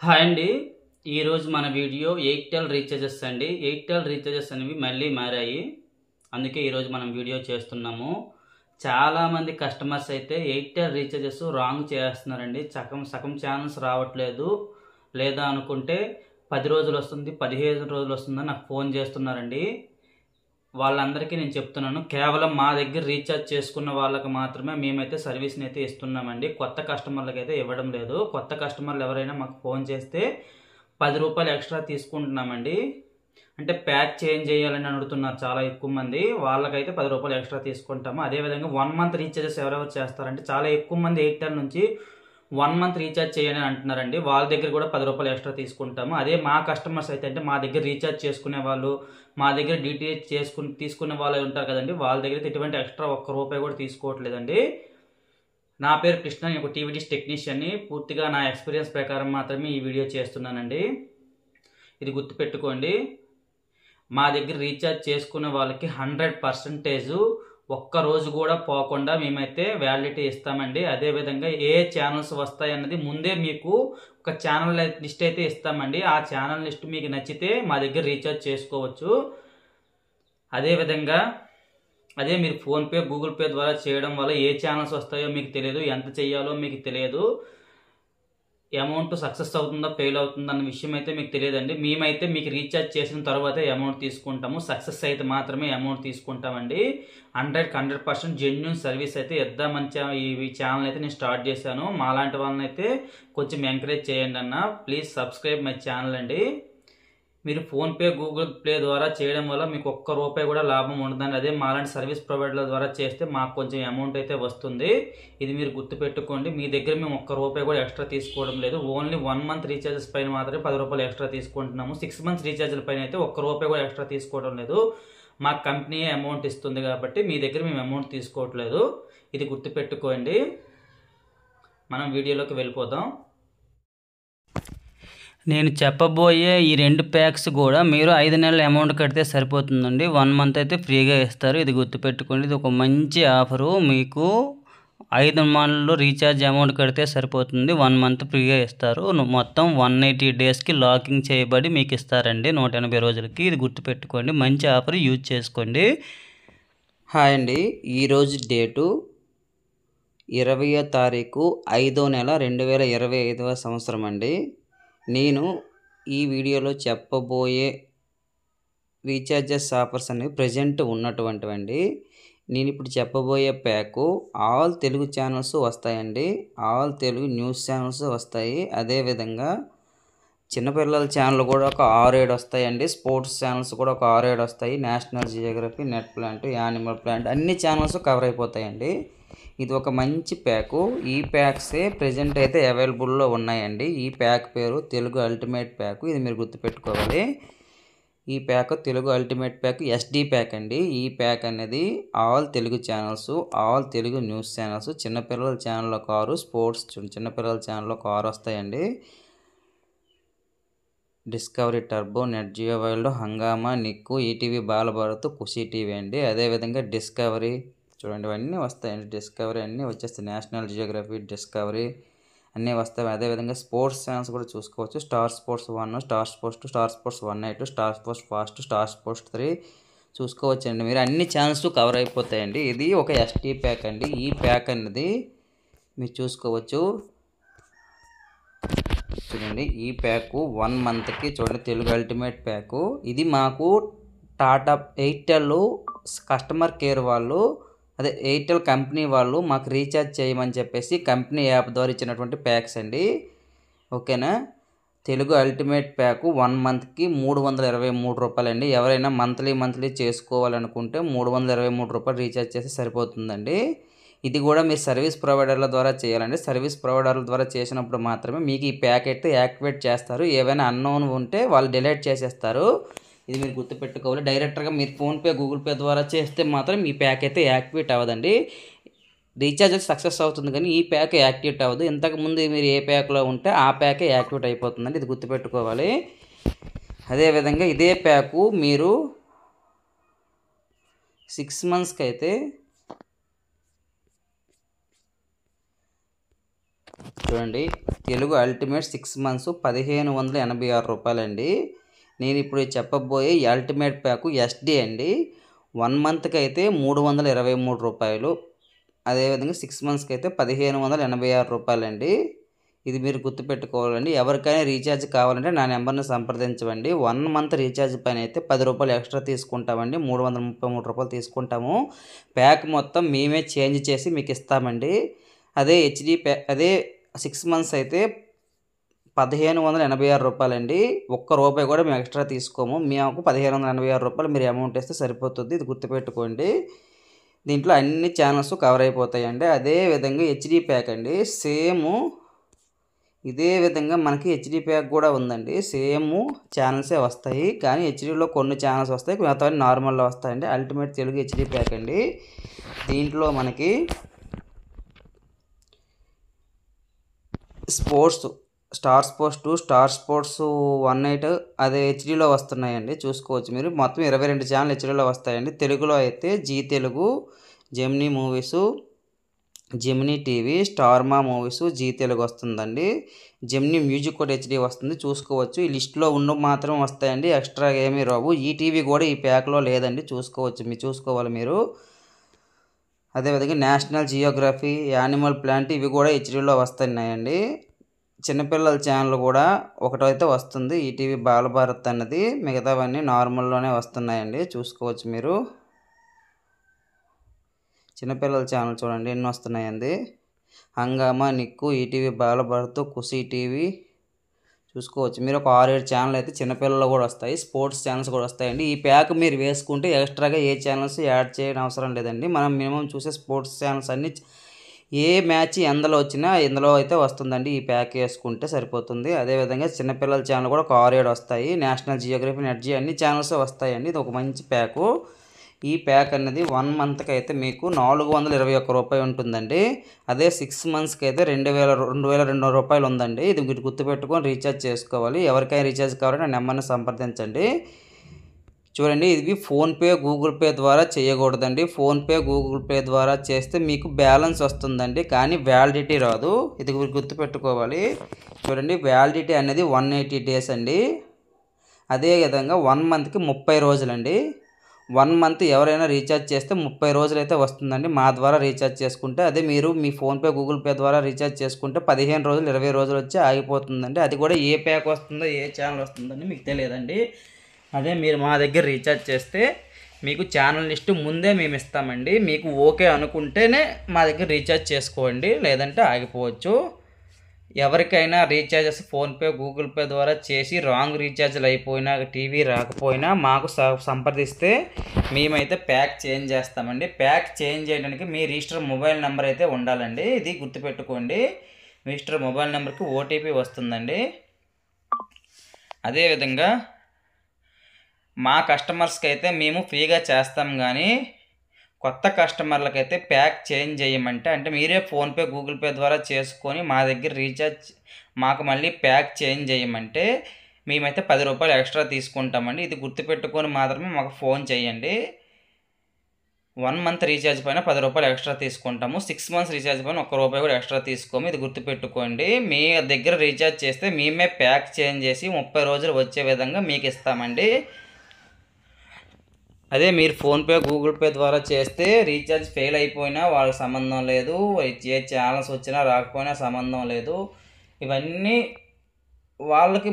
Hi అండి. ఈరోజు మన వీడియో ఎయిర్టెల్ రీఛార్జెస్ అండి. ఎయిర్టెల్ రీఛార్జెస్ అనేవి మళ్ళీ మారాయి. అందుకే ఈరోజు మనం వీడియో చేస్తున్నాము. చాలామంది కస్టమర్స్ అయితే ఎయిర్టెల్ రీఛార్జెస్ రాంగ్ చేస్తున్నారండి. సగం ఛానల్స్ రావట్లేదు, లేదా అనుకుంటే 10 రోజులు వస్తుంది, 15 రోజులు వస్తుందని నాకు ఫోన్ చేస్తున్నారండి. వాళ్ళందరికీ నేను చెప్తున్నాను, కేవలం మా దగ్గర రీఛార్జ్ చేసుకున్న వాళ్ళకి మాత్రమే మేమైతే సర్వీస్ని అయితే ఇస్తున్నామండి. కొత్త కస్టమర్లకు అయితే ఇవ్వడం లేదు. కొత్త కస్టమర్లు ఎవరైనా మాకు ఫోన్ చేస్తే ₹10 ఎక్స్ట్రా తీసుకుంటున్నామండి. అంటే ప్యాక్ చేంజ్ చేయాలని అడుగుతున్నారు చాలా ఎక్కువ మంది. వాళ్ళకైతే ₹10 ఎక్స్ట్రా తీసుకుంటాము. అదేవిధంగా 1 మంత్ రీఛార్జెస్ ఎవరెవరు చేస్తారంటే చాలా ఎక్కువ మంది ఎయిర్టెల్ నుంచి 1 మంత్ రీఛార్జ్ చేయండి అని అంటున్నారండి. వాళ్ళ దగ్గర కూడా ₹10 ఎక్స్ట్రా తీసుకుంటాము. అదే మా కస్టమర్స్ అయితే అంటే మా దగ్గర రీఛార్జ్ చేసుకునే వాళ్ళు, మా దగ్గర డిటిహెచ్ తీసుకునే వాళ్ళు ఉంటారు కదండి, వాళ్ళ దగ్గర అయితే ఎటువంటి ఎక్స్ట్రా ₹1 కూడా తీసుకోవట్లేదండి. నా పేరు కృష్ణ, నేను ఒక టీవీ డిష్ టెక్నీషియన్ని. పూర్తిగా నా ఎక్స్పీరియన్స్ ప్రకారం మాత్రమే ఈ వీడియో చేస్తున్నానండి. ఇది గుర్తుపెట్టుకోండి. మా దగ్గర రీఛార్జ్ చేసుకునే వాళ్ళకి 100% ఒక్క రోజు కూడా పోకుండా మేమైతే వ్యాలిడిటీ ఇస్తామండి. అదేవిధంగా ఏ ఛానల్స్ వస్తాయన్నది ముందే మీకు ఒక ఛానల్ లిస్ట్ అయితే ఇస్తామండి. ఆ ఛానల్ లిస్ట్ మీకు నచ్చితే మా దగ్గర రీఛార్జ్ చేసుకోవచ్చు. అదేవిధంగా మీరు ఫోన్పే, గూగుల్ పే ద్వారా చేయడం వల్ల ఏ ఛానల్స్ వస్తాయో మీకు తెలియదు, ఎంత చేయాలో మీకు తెలియదు, అమౌంట్ సక్సెస్ అవుతుందా ఫెయిల్ అవుతుందా అన్న విషయం అయితే మీకు తెలియదండి. మేమైతే మీకు రీఛార్జ్ చేసిన తర్వాతే అమౌంట్ తీసుకుంటాము. సక్సెస్ అయితే మాత్రమే అమౌంట్ తీసుకుంటామండి. 100% జెన్యూన్ సర్వీస్ అయితే ఇద్దామని ఈ ఛానల్ అయితే నేను స్టార్ట్ చేశాను. మాలాంటి వాళ్ళని అయితే కొంచెం ఎంకరేజ్ చేయండి అన్న. ప్లీజ్ సబ్స్క్రైబ్ మై ఛానల్ అండి. మీరు ఫోన్పే, గూగుల్ పే ద్వారా చేయడం వల్ల మీకు ₹1 కూడా లాభం ఉండదండి. అదే మాలాంటి సర్వీస్ ప్రొవైడర్ల ద్వారా చేస్తే మాకు కొంచెం అమౌంట్ అయితే వస్తుంది. ఇది మీరు గుర్తుపెట్టుకోండి. మీ దగ్గర మేము ₹1 కూడా ఎక్స్ట్రా తీసుకోవడం లేదు. ఓన్లీ 1 మంత్ రీఛార్జెస్ పైన మాత్రమే ₹10 ఎక్స్ట్రా తీసుకుంటున్నాము. 6 మంత్స్ రీఛార్జ్ల పైన అయితే ₹1 కూడా ఎక్స్ట్రా తీసుకోవడం లేదు. మా కంపెనీ అమౌంట్ ఇస్తుంది కాబట్టి మీ దగ్గర మేము అమౌంట్ తీసుకోవట్లేదు. ఇది గుర్తుపెట్టుకోండి. మనం వీడియోలోకి వెళ్ళిపోదాం. నేను చెప్పబోయే ఈ 2 ప్యాక్స్ కూడా మీరు 5 నెలల అమౌంట్ కడితే సరిపోతుందండి. 1 మంత్ అయితే ఫ్రీగా ఇస్తారు. ఇది గుర్తుపెట్టుకోండి. ఇది ఒక మంచి ఆఫరు. మీకు 5 నెలలు రీఛార్జ్ అమౌంట్ కడితే సరిపోతుంది. 1 మంత్ ఫ్రీగా ఇస్తారు. మొత్తం 180 డేస్కి లాకింగ్ చేయబడి మీకు ఇస్తారండి, 180 రోజులకి. ఇది గుర్తుపెట్టుకోండి. మంచి ఆఫర్, యూజ్ చేసుకోండి. హాయ్ అండి. ఈరోజు డేటు 20వ తారీఖు 5వ నెల 2025వ సంవత్సరం అండి. నేను ఈ వీడియోలో చెప్పబోయే రీఛార్జెస్ ఆఫర్స్ అనేవి ప్రజెంట్ ఉన్నటువంటివండి. నేను ఇప్పుడు చెప్పబోయే ప్యాకు ఆల్ తెలుగు ఛానల్స్ వస్తాయండి. ఆల్ తెలుగు న్యూస్ ఛానల్స్ వస్తాయి. అదేవిధంగా చిన్నపిల్లల ఛానల్ కూడా ఒక 6-7 వస్తాయండి. స్పోర్ట్స్ ఛానల్స్ కూడా ఒక 6-7 వస్తాయి. National Geography, net plant, animal plant అన్ని ఛానల్స్ కవర్ అయిపోతాయండి. ఇది ఒక మంచి ప్యాకు. ఈ ప్యాక్సే ప్రజెంట్ అయితే అవైలబుల్లో ఉన్నాయండి. ఈ ప్యాక్ పేరు తెలుగు అల్టిమేట్ ప్యాకు. ఇది మీరు గుర్తుపెట్టుకోవాలి. ఈ pack Telugu ultimate pack SD pack అండి. ఈ ప్యాక్ అనేది all Telugu channels, all Telugu news channels, చిన్నపిల్లల ఛానల్లో ఒక 6, స్పోర్ట్స్ చిన్నపిల్లల ఛానల్లో ఒక 6 వస్తాయండి. Discovery, Turbo, Nat Geo World, Hungama, Nick, ETV Balabharat, Khushi TV అండి. అదేవిధంగా డిస్కవరీ చూడండి, ఇవన్నీ వస్తాయండి. డిస్కవరీ అన్నీ వచ్చేస్తాయి. నేషనల్ జియోగ్రఫీ, డిస్కవరీ అన్నీ వస్తాయి. అదేవిధంగా స్పోర్ట్స్ ఛానల్స్ కూడా చూసుకోవచ్చు. Star sports 1, star sports 2, star sports 182, star sports fast, star sports 3 చూసుకోవచ్చండి. మీరు అన్ని ఛానల్స్ కవర్ అయిపోతాయండి. ఇది ఒక SD ప్యాక్ అండి. ఈ ప్యాక్ అనేది మీరు చూసుకోవచ్చు. చూడండి, ఈ ప్యాకు 1 మంత్కి చూడండి, తెలుగు అల్టిమేట్ ప్యాకు. ఇది మాకు టాటా ఎయిర్టెల్ కస్టమర్ కేర్ వాళ్ళు, అదే ఎయిర్టెల్ కంపెనీ వాళ్ళు మాకు రీఛార్జ్ చేయమని చెప్పేసి కంపెనీ యాప్ ద్వారా ఇచ్చినటువంటి ప్యాక్స్ అండి. ఓకేనా. తెలుగు అల్టిమేట్ ప్యాకు 1 మంత్కి ₹323 అండి. ఎవరైనా మంత్లీ చేసుకోవాలనుకుంటే ₹323 రీఛార్జ్ చేస్తే సరిపోతుందండి. ఇది కూడా మీరు సర్వీస్ ప్రొవైడర్ల ద్వారా చేయాలండి. సర్వీస్ ప్రొవైడర్ల ద్వారా చేసినప్పుడు మాత్రమే మీకు ఈ ప్యాక్ అయితే యాక్టివేట్ చేస్తారు. ఏవైనా అన్నోన్ ఉంటే వాళ్ళు డిలీట్ చేసేస్తారు. ఇది మీరు గుర్తుపెట్టుకోవాలి. డైరెక్ట్గా మీరు ఫోన్పే, గూగుల్ పే ద్వారా చేస్తే మాత్రం ఈ ప్యాక్ అయితే యాక్టివేట్ అవ్వదండి. రీఛార్జ్ అయితే సక్సెస్ అవుతుంది కానీ ఈ ప్యాక్ యాక్టివేట్ అవ్వదు. ఇంతకుముందు మీరు ఏ ప్యాక్లో ఉంటే ఆ ప్యాకే యాక్టివేట్ అయిపోతుందండి. ఇది గుర్తుపెట్టుకోవాలి. అదేవిధంగా ఇదే ప్యాకు మీరు 6 మంత్స్కి అయితే చూడండి, తెలుగు అల్టిమేట్ 6 మంత్స్ 1586 రూపాయలండి. నేను ఇప్పుడు చెప్పబోయే ఈ అల్టిమేట్ ప్యాకు ఎస్డి అండి. 1 మంత్కి అయితే 323 రూపాయలు, అదేవిధంగా 6 మంత్స్కి అయితే 1586 రూపాయలండి. ఇది మీరు గుర్తుపెట్టుకోవాలండి. ఎవరికైనా రీఛార్జ్ కావాలంటే నా నెంబర్ని సంప్రదించండి. 1 మంత్ రీఛార్జ్ పైన అయితే 10 రూపాయలు ఎక్స్ట్రా తీసుకుంటామండి. 333 రూపాయలు తీసుకుంటాము. ప్యాక్ మొత్తం మేమే చేంజ్ చేసి మీకు ఇస్తామండి. అదే హెచ్డి ప్యాక్, అదే 6 మంత్స్ అయితే 1586 రూపాయలండి. ఒక్క రూపాయి కూడా మేము ఎక్స్ట్రా తీసుకోము. మేము 1586 రూపాయలు మీరు అమౌంట్ వేస్తే సరిపోతుంది. ఇది గుర్తుపెట్టుకోండి. దీంట్లో అన్ని ఛానల్స్ కవర్ అయిపోతాయండి. అదే విధంగా హెచ్డి ప్యాక్ అండి, సేమ్ ఇదే విధంగా మనకి హెచ్డి ప్యాక్ కూడా ఉందండి. సేమ్ ఛానల్సే వస్తాయి, కానీ హెచ్డిలో కొన్ని ఛానల్స్ వస్తాయి, మిగతా నార్మల్లో వస్తాయండి. అల్టిమేట్ తెలుగు హెచ్డి ప్యాక్ అండి. దీంట్లో మనకి sports, star sports 2, star sports 18 అదే హెచ్డిలో వస్తున్నాయండి. చూసుకోవచ్చు మీరు. మొత్తం 22 ఛానల్ హెచ్డిలో వస్తాయండి. తెలుగులో అయితే Zee Telugu, Gemini movies, Gemini TV, Star Maa movies, Zee Telugu వస్తుందండి. జెమినీ మ్యూజిక్ కూడా హెచ్డి వస్తుంది, చూసుకోవచ్చు. ఈ లిస్ట్లో ఉన్న మాత్రం వస్తాయండి, ఎక్స్ట్రా ఏమీ రావు. ఈటీవీ కూడా ఈ ప్యాక్లో లేదండి, చూసుకోవచ్చు. మీరు చూసుకోవాలి మీరు. అదేవిధంగా నేషనల్ జియోగ్రఫీ, యానిమల్ ప్లాంట్ ఇవి కూడా హెచ్డిలో వస్తున్నాయండి. చిన్నపిల్లల ఛానల్ కూడా ఒకటైతే వస్తుంది, ఈటీవీ బాలభారత్ అన్నది. మిగతావన్నీ నార్మల్లోనే వస్తున్నాయండి, చూసుకోవచ్చు మీరు. చిన్నపిల్లల ఛానల్ చూడండి ఎన్ని వస్తున్నాయండి. హంగామా, నిక్కు, ఈటీవీ బాలభారత్, ఖుషీ టీవీ చూసుకోవచ్చు మీరు. ఒక 6-7 ఛానల్ అయితే చిన్నపిల్లలు కూడా వస్తాయి, స్పోర్ట్స్ ఛానల్స్ కూడా వస్తాయండి. ఈ ప్యాక్ మీరు వేసుకుంటే ఎక్స్ట్రాగా ఏ ఛానల్స్ యాడ్ చేయడం అవసరం లేదండి. మనం మినిమం చూసే స్పోర్ట్స్ ఛానల్స్ అన్నీ, ఏ మ్యాచ్ ఎందులో వచ్చినా ఇందులో అయితే వస్తుందండి. ఈ ప్యాక్ వేసుకుంటే సరిపోతుంది. అదేవిధంగా చిన్నపిల్లల ఛానల్ కూడా ఒక 6-7 వస్తాయి. నేషనల్ జియోగ్రఫీ, నెట్జీ అన్ని ఛానల్స్ వస్తాయండి. ఇది ఒక మంచి ప్యాకు. ఈ ప్యాక్ అనేది 1 మంత్కి అయితే మీకు 421 రూపాయలు ఉంటుందండి. అదే 6 మంత్స్కి అయితే 2200 రూపాయలు ఉందండి. ఇది మీరు గుర్తుపెట్టుకొని రీఛార్జ్ చేసుకోవాలి. ఎవరికైనా రీఛార్జ్ కావాలంటే నెంబర్ని సంప్రదించండి. చూడండి, ఇది ఫోన్పే, గూగుల్ పే ద్వారా చేయకూడదండి. ఫోన్పే, గూగుల్ పే ద్వారా చేస్తే మీకు బ్యాలెన్స్ వస్తుందండి, కానీ వ్యాలిడిటీ రాదు. ఇది గుర్తుపెట్టుకోవాలి. చూడండి, వ్యాలిడిటీ అనేది 180 డేస్ అండి. అదేవిధంగా 1 మంత్కి 30 రోజులండి. 1 మంత్ ఎవరైనా రీఛార్జ్ చేస్తే 30 రోజులు అయితే వస్తుందండి మా ద్వారా రీఛార్జ్ చేసుకుంటే. అదే మీరు మీ ఫోన్పే, గూగుల్ పే ద్వారా రీఛార్జ్ చేసుకుంటే 15 రోజులు, 20 రోజులు వచ్చి ఆగిపోతుందండి. అది కూడా ఏ ప్యాక్ వస్తుందో, ఏ ఛానల్ వస్తుందని మీకు తెలియదండి. అదే మీరు మా దగ్గర రీఛార్జ్ చేస్తే మీకు ఛానల్ లిస్ట్ ముందే మేము ఇస్తామండి. మీకు ఓకే అనుకుంటేనే మా దగ్గర రీఛార్జ్ చేసుకోండి, లేదంటే ఆగిపోవచ్చు. ఎవరికైనా రీఛార్జెస్ ఫోన్పే, గూగుల్ పే ద్వారా చేసి రాంగ్ రీఛార్జ్లు అయిపోయినా, టీవీ రాకపోయినా మాకు సంప్రదిస్తే మేమైతే ప్యాక్ చేంజ్ చేస్తామండి. ప్యాక్ చేంజ్ చేయడానికి మీ రిజిస్టర్ మొబైల్ నెంబర్ అయితే ఉండాలండి. ఇది గుర్తుపెట్టుకోండి. రిజిస్టర్ మొబైల్ నెంబర్కి ఓటీపీ వస్తుందండి. అదేవిధంగా మా కస్టమర్స్కి అయితే మేము ఫ్రీగా చేస్తాం, కానీ కొత్త కస్టమర్లకైతే ప్యాక్ చేంజ్ చేయమంటే, అంటే మీరే ఫోన్పే, గూగుల్ పే ద్వారా చేసుకొని మా దగ్గర రీఛార్జ్ మాకు మళ్ళీ ప్యాక్ చేంజ్ చేయమంటే మేమైతే 10 రూపాయలు ఎక్స్ట్రా తీసుకుంటామండి. ఇది గుర్తుపెట్టుకొని మాత్రమే మాకు ఫోన్ చేయండి. 1 మంత్ రీఛార్జ్ పైన 10 రూపాయలు ఎక్స్ట్రా తీసుకుంటాము. 6 మంత్స్ రీఛార్జ్ పైన 1 రూపాయి కూడా ఎక్స్ట్రా తీసుకోము. ఇది గుర్తుపెట్టుకోండి. మీ దగ్గర రీఛార్జ్ చేస్తే మేమే ప్యాక్ చేంజ్ చేసి 30 రోజులు వచ్చే విధంగా మీకు ఇస్తామండి. అదే మీరు ఫోన్పే, గూగుల్ పే ద్వారా చేస్తే రీఛార్జ్ ఫెయిల్ అయిపోయినా వాళ్ళకి సంబంధం లేదు, ఏ ఛానల్స్ వచ్చినా రాకపోయినా సంబంధం లేదు. ఇవన్నీ వాళ్ళకి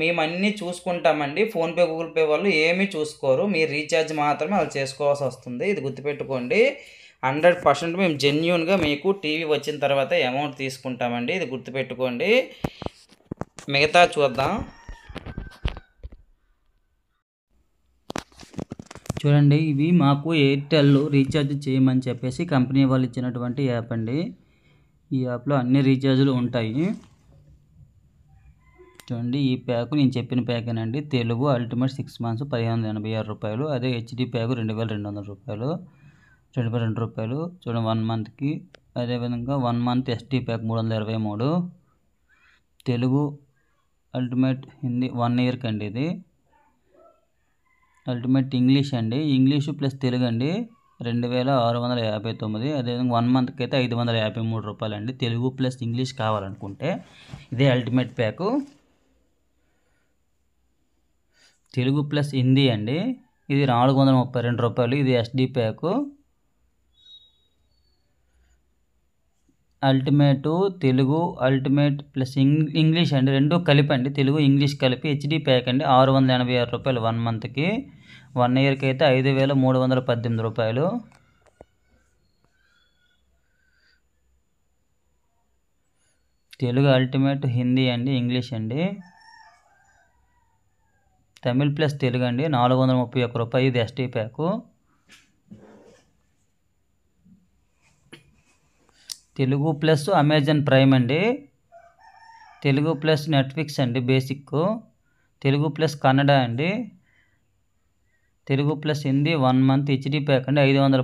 మేము అన్నీ చూసుకుంటామండి. ఫోన్పే, గూగుల్ పే వాళ్ళు ఏమీ చూసుకోరు. మీరు రీఛార్జ్ మాత్రమే వాళ్ళు చేసుకోవాల్సి వస్తుంది. ఇది గుర్తుపెట్టుకోండి. 100% మేము జెన్యూన్గా మీకు టీవీ వచ్చిన తర్వాత అమౌంట్ తీసుకుంటామండి. ఇది గుర్తుపెట్టుకోండి. మిగతా చూద్దాం. చూడండి, ఇవి మాకు ఎయిర్టెల్ రీఛార్జ్ చేయమని చెప్పేసి కంపెనీ వాళ్ళు ఇచ్చినటువంటి యాప్ అండి. ఈ యాప్లో అన్ని రీఛార్జులు ఉంటాయి. చూడండి, ఈ ప్యాక్ నేను చెప్పిన ప్యాకేనండి. తెలుగు అల్టిమేట్ 6 మంత్స్ 1586 రూపాయలు. అదే హెచ్డి ప్యాక్ 2200 రూపాయలు, 22 రూపాయలు. చూడండి 1 మంత్కి. అదేవిధంగా 1 month ST pack 323. Telugu ultimate Hindi 1 ఇయర్కి అండి. ఇది అల్టిమేట్ ఇంగ్లీష్ అండి, ఇంగ్లీషు ప్లస్ తెలుగు అండి, 2659. అదేవిధంగా 1 మంత్కి అయితే 553 రూపాయలండి. తెలుగు ప్లస్ ఇంగ్లీష్ కావాలనుకుంటే ఇదే ultimate pack. Telugu plus Hindi అండి, ఇది 432 రూపాయలు. ఇది SD pack. Telugu ultimate plus English అండి, రెండు కలిపి అండి, తెలుగు ఇంగ్లీష్ కలిపి హెచ్డి ప్యాక్ అండి, 686 రూపాయలు 1 మంత్కి. 1 ఇయర్కి అయితే 5318 రూపాయలు. తెలుగు అల్టిమేట్ హిందీ అండి, ఇంగ్లీష్ అండి, తమిళ్ ప్లస్ తెలుగు అండి, 431 రూపాయలు. ఇది ST pack. Telugu plus Amazon prime అండి, తెలుగు ప్లస్ నెట్ఫ్లిక్స్ అండి బేసిక్, తెలుగు ప్లస్ కన్నడ అండి, Telugu plus Hindi 1 month HD pack అండి, 500